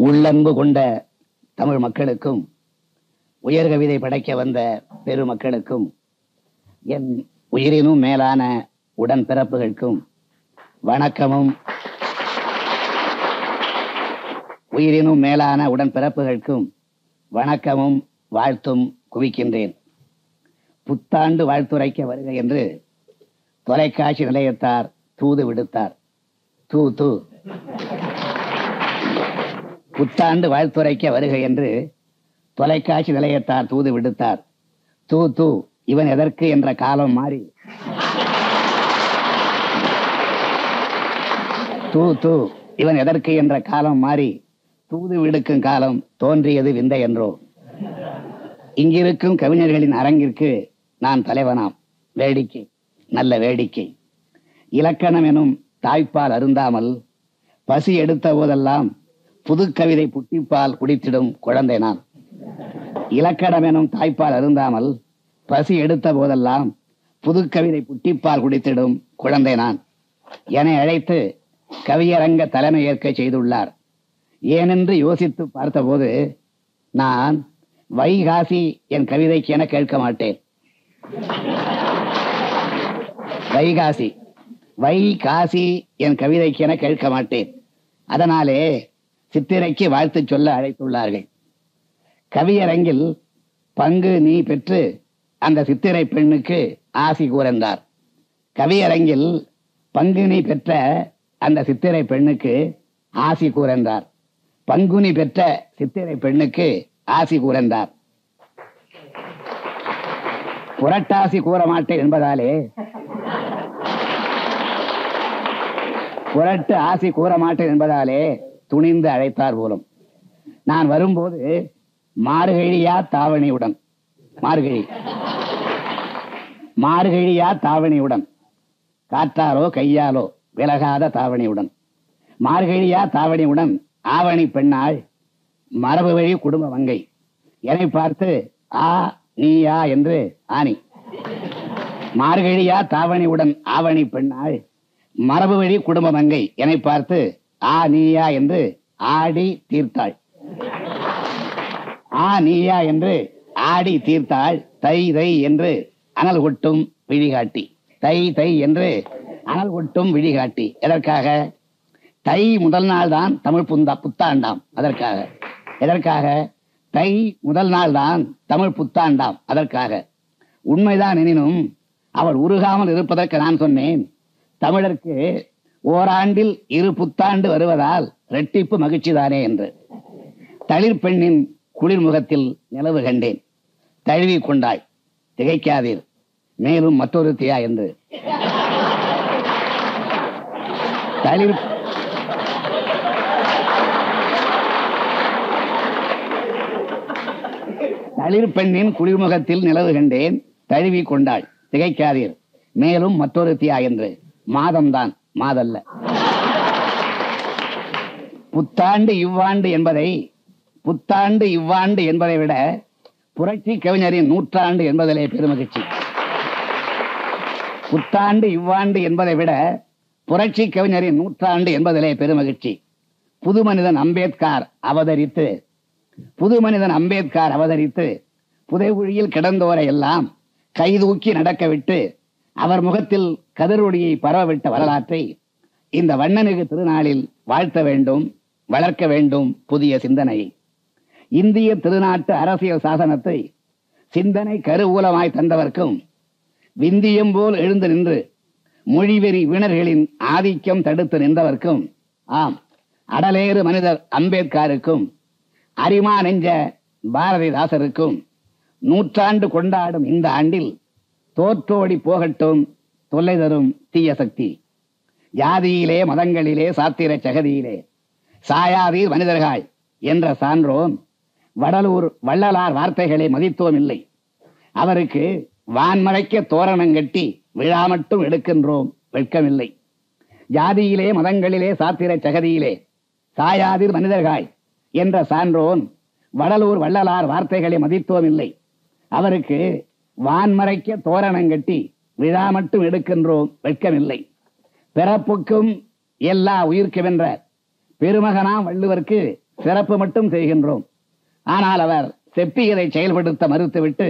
உள்ளன்பு கொண்ட தமிழ் மக்களுக்கும் உயர் கவிதை படைக்க வந்த பெருமக்களுக்கும் என் உயிரினும் மேலான உடன்பிறப்புகளுக்கும் வணக்கமும் உயிரினும் மேலான உடன்பிறப்புகளுக்கும் வணக்கமும் வாழ்த்தும் குவிக்கின்றேன். புத்தாண்டு வாழ்த்துரைக்க வருக என்று தொலைக்காட்சி நிலையத்தார் தூது விடுத்தார். தூ தூ புத்தாண்டு வாழ்த்துரைக்க வருக என்று தொலைக்காட்சி நிலையத்தார் தூது விடுத்தார். தூ தூ இவன் எதற்கு என்ற காலம் மாறி தூ தூ இவன் எதற்கு என்ற காலம் மாறி தூது விடுக்கும் காலம் தோன்றியது விந்தை என்றோ. இங்கிருக்கும் கவிஞர்களின் அரங்கிற்கு நான் தலைவனாம். வேடிக்கை, நல்ல வேடிக்கை. இலக்கணம் எனும் தாய்ப்பால் அருந்தாமல் பசி எடுத்த போதெல்லாம் புது கவிதை புட்டிப்பால் குடித்திடும் குழந்தை நான். இலக்கணம் எனும் தாய்ப்பால் அருந்தாமல் பசி எடுத்த போதெல்லாம் புது கவிதை புட்டிப்பால் குடித்திடும் குழந்தை நான். என்னை அழைத்து கவியரங்க தலைமை ஏற்க செய்துள்ளார். ஏனென்று யோசித்து பார்த்தபோது நான் வைகாசி என் கவிதைக்கு என கேட்க மாட்டேன். வைகாசி வைகாசி என் கவிதைக்கு என கேட்க மாட்டேன். அதனாலே சித்திரைக்கு வாழ்த்து சொல்ல அழைத்துள்ளார்கள். கவியரங்கில் பங்கு நீ பெற்று அந்த சித்திரை பெண்ணுக்கு ஆசி கூறந்தார். கவியரங்கில் பங்குனி பெற்ற அந்த சித்திரை பெண்ணுக்கு ஆசி கூறந்தார். பங்குனி பெற்ற சித்திரை பெண்ணுக்கு ஆசி கூறந்தார். புரட்டாசி கூற மாட்டேன் என்பதாலே புரட்டு ஆசி கூற மாட்டேன் என்பதாலே துணிந்து அழைத்தார் போலும். நான் வரும்போது மார்கழியா தாவணியுடன் மார்கழியா தாவணியுடன் காற்றாலோ கையாலோ விலகாத தாவணியுடன் மார்கழியா தாவணியுடன் ஆவணி பெண்ணாள் மரபு வழி குடும்ப மங்கை என்னை பார்த்து ஆ நீயா என்று ஆணி. மார்கழியா தாவணியுடன் ஆவணி பெண்ணாள் மரபு வழி குடும்ப மங்கை என்னை பார்த்து ஆ நீயா என்று ஆடி தீர்த்தாள். ஆ நீயா என்று ஆடி தீர்த்தாள். தை தை என்று அனல் கொட்டும் விழிகாட்டி. தை தை என்று அனல் கொட்டும் விழிகாட்டி. எதற்காக? தை முதல் நாள் தான் தமிழ் புத்தாண்டாம். அதற்காக. எதற்காக? தை முதல் நாள் தான் தமிழ் புத்தாண்டாம். அதற்காக. உண்மைதான் எனினும் அவள் உருகாமல் இருப்பதற்கு நான் சொன்னேன், தமிழருக்கு ஓராண்டில் 2 புத்தாண்டு வருவதால் இரட்டிப்பு மகிழ்ச்சி தானே என்று. தளிர் பெண்ணின் குளிர் முகத்தில் நிலவு கண்டேன். தழுவி கொண்டாய். திகைக்காதீர், மேலும் மற்றொரு தியா என்று. தளிர் பெண்ணின் குளிர்முகத்தில் நிலவு கண்டேன். தழுவி கொண்டாள். திகைக்காதீர், மேலும் மற்றொரு தியா என்று. மாதம்தான், மாதல்ல. புத்தாண்டு இவ்வாண்டு என்பதை விட புரட்சி கவிஞரின் நூற்றாண்டு என்பதிலே பெருமகிழ்ச்சி. புத்தாண்டு இவ்வாண்டு என்பதை விட புரட்சி கவிஞரின் நூற்றாண்டு என்பதிலே பெருமகிழ்ச்சி. புதுமனிதன் அம்பேத்கர் அவதரித்து புதைகுழியில் கிடந்தோரை எல்லாம் கைதூக்கி நடக்கவிட்டு அவர் முகத்தில் கதிரொளியை பரவவிட்ட வரலாற்றை இந்த வண்ணமிகு திருநாளில் வாழ்த்த வேண்டும், வளர்க்க வேண்டும் புதிய சிந்தனையை. இந்திய திருநாட்டு அரசியல் சாசனத்தை சிந்தனை கருவூலமாய் தந்தவர்க்கும், விந்தியம் போல் எழுந்து நின்று மொழிவெறி வீணர்களின் ஆதிக்கம் தடுத்து நின்றவர்க்கும், ஆம் அடலேறு மனிதர் அம்பேத்கருக்கும், அரிமா நெஞ்ச பாரதிதாசருக்கும் நூற்றாண்டு கொண்டாடும் இந்த ஆண்டில் தோற்றோடி போகட்டும் தொல்லை தரும் தீய சக்தி. ஜாதியிலே மதங்களிலே சாத்திர சகதியிலே சாயாதீர் மனிதர்கள் என்ற சான்றோன் வடலூர் வள்ளலார் வார்த்தைகளை மதித்தோம் இல்லை. அவருக்கு வான்மறைக்க தோரணம் கட்டி விழா மட்டும் எடுக்கின்றோம், வெட்கமில்லை. ஜாதியிலே மதங்களிலே சாத்திர சகதியிலே சாயாதீர் மனிதர்கள் என்ற சான்றோன் வடலூர் வள்ளலார் வார்த்தைகளை மதித்தோம் இல்லை. அவருக்கு வான்மறைக்க தோரணம் கட்டி விழா மட்டும் எடுக்கின்றோம், வெட்கமில்லை. பிறப்புக்கும் எல்லா உயிர்க்கு வென்ற பெருமகனாம் வள்ளுவர்க்கு சிறப்பு மட்டும் செய்கின்றோம். ஆனால் அவர் செப்பியதை செயல்படுத்த மறுத்துவிட்டு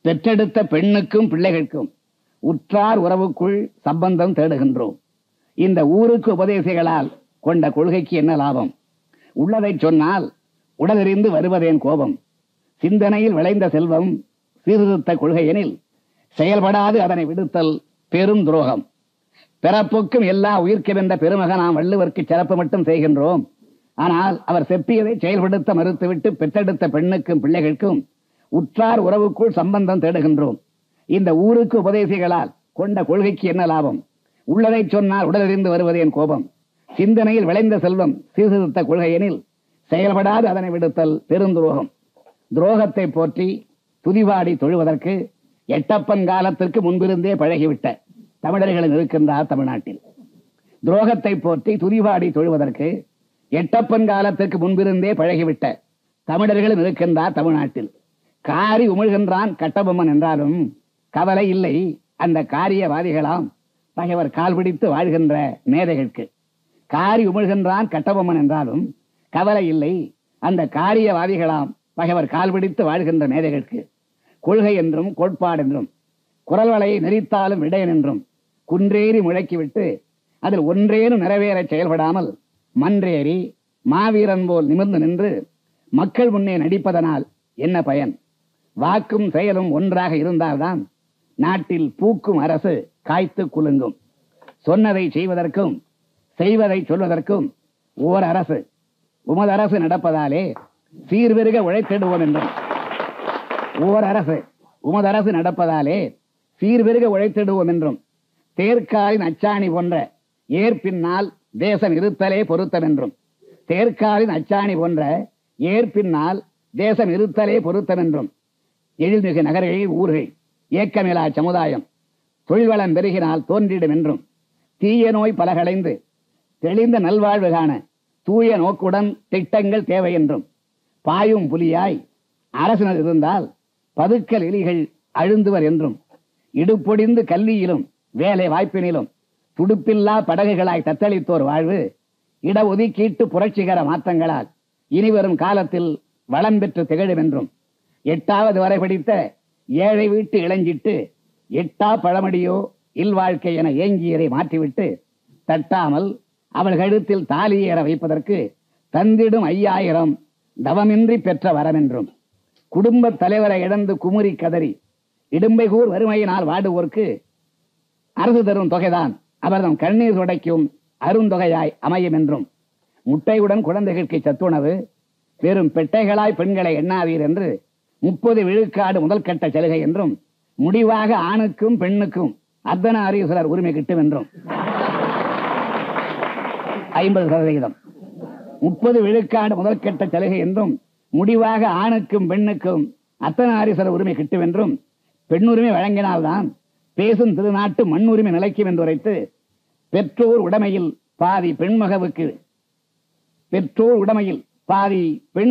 பெற்றெடுத்த பெண்ணுக்கும் பிள்ளைகளுக்கும் உற்றார் உறவுக்குள் சம்பந்தம் தேடுகின்றோம். இந்த ஊருக்கு உபதேசிகளால் கொண்ட கொள்கைக்கு என்ன லாபம்? உள்ளதை சொன்னால் உடலெறிந்து வருவதேன் கோபம்? சிந்தனையில் விளைந்த செல்வம் சீர்திருத்த கொள்கையெனில் செயல்படாது அதனை விடுத்தல் பெரும் துரோகம். பிறப்புக்கும் எல்லா உயிர்க்கும் என்ற பெருமகனாம் வள்ளுவருக்கு சிறப்பு மட்டும் செய்கின்றோம். ஆனால் அவர் செப்பியதை செயல்படுத்த மறுத்துவிட்டு பெற்றெடுத்த பெண்ணுக்கும் பிள்ளைகளுக்கும் உற்றார் உறவுக்குள் சம்பந்தம் தேடுகின்றோம். இந்த ஊருக்கு உபதேசிகளால் கொண்ட கொள்கைக்கு என்ன லாபம்? உள்ளதை சொன்னால் உடலெறிந்து வருவதேன் கோபம்? சிந்தனையில் விளைந்த செல்வம் சீர்திருத்த கொள்கையெனில் செயல்படாது அதனை விடுத்தல் பெருந்துரோகம். துரோகத்தை போற்றி துதிவாடி தொழுவதற்கு எட்டப்பன் காலத்திற்கு முன்பிருந்தே பழகிவிட்ட தமிழர்களும் இருக்கின்றார் தமிழ்நாட்டில். துரோகத்தை போற்றி துதிவாடி தொழுவதற்கு எட்டப்பன் காலத்திற்கு முன்பிருந்தே பழகிவிட்ட தமிழர்களும் இருக்கின்றார் தமிழ்நாட்டில். காரி உமிழ்கின்றான் கட்டபொம்மன் என்றாலும் கவலை இல்லை அந்த காரியவாதிகளாம் பகைவர் கால் பிடித்து வாழ்கின்ற மேதைகளுக்கு. காரி உமிழ்கின்றான் கட்டபொம்மன் என்றாலும் கவலை இல்லை அந்த காரியவாதிகளாம் பகைவர் கால் பிடித்து வாழ்கின்ற மேதைகளுக்கு. கொள்கை என்றும் கோட்பாடு என்றும் குரல் வலையை நெறித்தாலும் விடையன் என்றும் குன்றேறி முழக்கிவிட்டு அதில் ஒன்றேனும் நிறைவேற செயல்படாமல் மன்றேறி மாவீரன் போல் நிமிர்ந்து நின்று மக்கள் முன்னே நடிப்பதனால் என்ன பயன்? வாக்கும் செயலும் ஒன்றாக இருந்தால்தான் நாட்டில் பூக்கும் அரசு காய்த்து குலுங்கும். சொன்னதை செய்வதற்கும் செய்வதை சொல்வதற்கும் ஓர் அரசு உமது அரசு நடப்பதாலே சீர்பெருக உழைத்திடுவோம் என்றும், ஓர் அரசு உமது அரசு நடப்பதாலே சீர்பெருக உழைத்திடுவோம் என்றும், தேர்காலின் அச்சாணி போன்ற ஏற்பின்னால் தேசம் இருத்தலே பொருத்தம் என்றும், தேர்காலின் அச்சாணி போன்ற ஏற்பின்னால் தேசம் இருத்தலே பொருத்தம் என்றும், எழில்மிகு நகர்கள் ஊர்கள் ஏக்கமிலா சமுதாயம் தொழில்வளம் பெருகினால் தோன்றிடும் என்றும், தீய நோய் பலகளைந்து தெளிந்த நல்வாழ்வு காண தூய நோக்குடன் திட்டங்கள் தேவை என்றும், பாயும் புலியாய் அரசினர் இருந்தால் பதுக்கல் எலிகள் அழுந்துவர் என்றும், இடுப்பொடிந்து கல்வியிலும் வேலை வாய்ப்பினிலும் துடுப்பில்லா படகுகளாய் தத்தளித்தோர் வாழ்வு இடஒதுக்கீட்டு புரட்சிகர மாற்றங்களால் இனிவரும் காலத்தில் வளம் பெற்று திகழும் என்றும், 8வது வரை படித்த ஏழை வீட்டு இளஞ்சிட்டு எட்டா பழமடியோ இல்வாழ்க்கை என ஏங்கியதை மாற்றிவிட்டு தட்டாமல் அவள் கழுத்தில் தாலி ஏற வைப்பதற்கு தந்திடும் 5000 தவமின்றி பெற்ற வரம் என்றும், குடும்ப தலைவரை இழந்து குமுறி கதறி இடும்பைகூர் வறுமையினால் வாடுவோர்க்கு அரசு தரும் தொகைதான் அவர்தம் கண்ணீர் துடைக்கும் அருந்தொகையாய் அமையும் என்றும், முட்டையுடன் குழந்தைகளுக்கு சத்துணவு வெறும் பெட்டைகளாய் பெண்களை எண்ணாதீர் என்று 30 விழுக்காடு முதல் கட்ட சலுகை என்றும், முடிவாக ஆணுக்கும் பெண்ணுக்கும் அர்த்தநாரீஸ்வரர் உரிமை கிட்டும் என்றும் 50%, 30 விழுக்காடு முதல் கட்ட சலுகை என்றும், முடிவாக ஆணுக்கும் பெண்ணுக்கும் அர்த்தநாரீஸ்வரர் உரிமை கிட்டும் என்றும், பெண்ணுரிமை வழங்கினால்தான் பேசும் திருநாட்டு மண்ணுரிமை நிலைக்கும் என்று உரைத்து பெற்றோர் உடைமையில் பாதி பெண்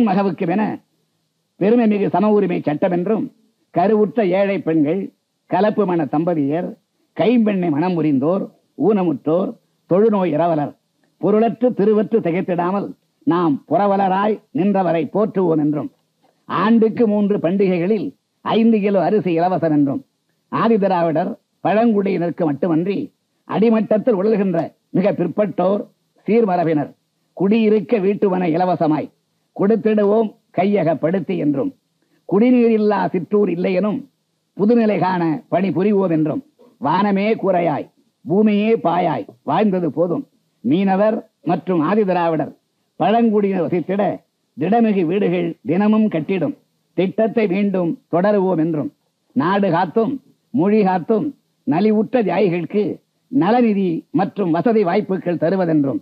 மகவுக்கு என பெருமை மிகு சம உரிமை சட்டம் என்றும், கருவுற்ற ஏழை பெண்கள் கலப்பு மன தம்பதியர் கைம்பெண்ணை மனம் புரிந்தோர் ஊனமுற்றோர் தொழுநோய் இரவலர் பொருளற்று திருவற்று திகைத்திடாமல் நாம் புறவலராய் நின்றவரை போற்றுவோம் என்றும், ஆண்டுக்கு 3 பண்டிகைகளில் 5 கிலோ அரிசி இலவசம் என்றும், ஆதிதிராவிடர் பழங்குடியினருக்கு மட்டுமன்றி அடிமட்டத்தில் உழல்கின்ற மிக பிற்பட்டோர் சீர்மரபினர் குடியிருக்க வீட்டுமனை இலவசமாய் கொடுத்திடுவோம் கையகப்படுத்தி என்றும், குடிநீர் இல்லா சிற்றூர் இல்லை எனும் புதுநிலை காண பணி புரிவோம் என்றும், வானமே கூரையாய் பூமியே பாயாய் வாழ்ந்தது போதும் மீனவர் மற்றும் ஆதிதிராவிடர் பழங்குடியினர் வசித்திட திடமிகு வீடுகள் தினமும் கட்டிடும் திட்டத்தை மீண்டும் தொடருவோம் என்றும், நாடு காத்தும் மொழி காத்தும் நலிவுற்ற தியாகிகளுக்கு நலநிதி மற்றும் வசதி வாய்ப்புகள் தருவதென்றும்,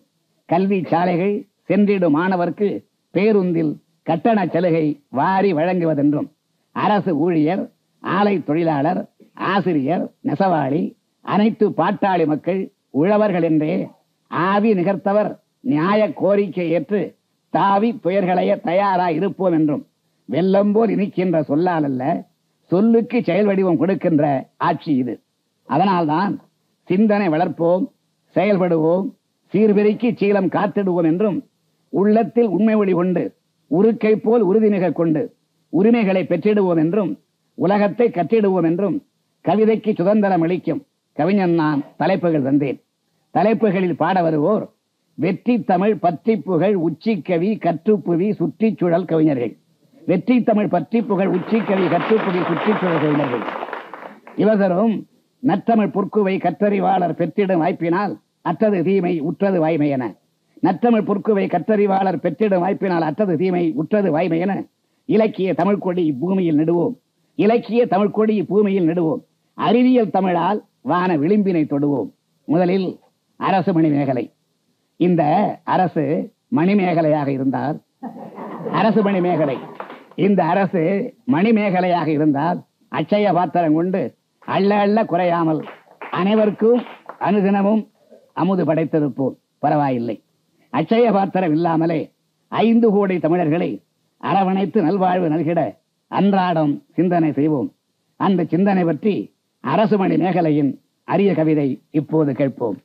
கல்வி சாலைகள் சென்றிடும் மாணவர்க்கு பேருந்தில் கட்டண சலுகை வாரி வழங்குவதென்றும், அரசு ஊழியர் ஆலை தொழிலாளர் ஆசிரியர் நெசவாளி அனைத்து பாட்டாளி மக்கள் உழவர்கள் என்றே ஆவி நிகர்த்தவர் நியாய கோரிக்கை ஏற்று தாவி துயர்களைய தயாராய் இருப்போம் என்றும், வெள்ளம் போல் இனிக்கின்ற சொல்லால் அல்ல சொல்லுக்கு செயல் வடிவம் கொடுக்கின்ற ஆட்சி இது. அதனால்தான் சிந்தனை வளர்ப்போம் செயல்படுவோம் சீர்பெருக்கி சீலம் காத்திடுவோம் என்றும், உள்ளத்தில் உண்மை ஒளி கொண்டு உருக்கை போல் உறுதிமிக கொண்டு உரிமைகளை பெற்றிடுவோம் என்றும் உலகத்தை கற்றிடுவோம் என்றும் கவிதைக்கு சுதந்திரம் அளிக்கும் கவிஞன் நான் தலைப்புகள் தந்தேன். தலைப்புகளில் பாட வருவோர் வெற்றி தமிழ் பற்றி புகழ் உச்சிக்கவி கற்றுப்புவி சுற்றிச்சுழல் கவிஞர்கள். வெற்றி தமிழ் பற்றி புகழ் உச்சிக்கவி கற்றுப்புவி சுற்றிச்சுழல் கவிஞர்கள். இவர்களும் நற்றமிழ் பொற்குவை கற்றறிவாளர் பெற்றிடும் வாய்ப்பினால் அற்றது தீமை உற்றது வாய்மை என, நற்றமிழ் பொற்குவை கற்றறிவாளர் பெற்றிடும் வாய்ப்பினால் அற்றது தீமை உற்றது வாய்மை என இலக்கிய தமிழ் கொடி இப்பூமியில் நடுவோம். இலக்கிய தமிழ் கொடி இப்பூமியில் நடுவோம். அறிவியல் தமிழால் வான விளிம்பினை தொடுவோம். முதலில் அரசு மணிமேகலை. இந்த அரசு மணிமேகலையாக இருந்தால், அரசு மணிமேகலை, இந்த அரசு மணிமேகலையாக இருந்தால் அச்சய பாத்திரம் கொண்டு அள்ள அள்ள குறையாமல் அனைவருக்கும் அனுதினமும் அமுது படைத்திருப்போம். பரவாயில்லை. அச்சய பாத்திரம் இல்லாமலே 5 கோடி தமிழர்களை அரவணைத்து நல்வாழ்வு நல்கிட அன்றாடம் சிந்தனை செய்வோம். அந்த சிந்தனை பற்றி அரசு மணி மேகலையின் அரிய கவிதை இப்போது கேட்போம்.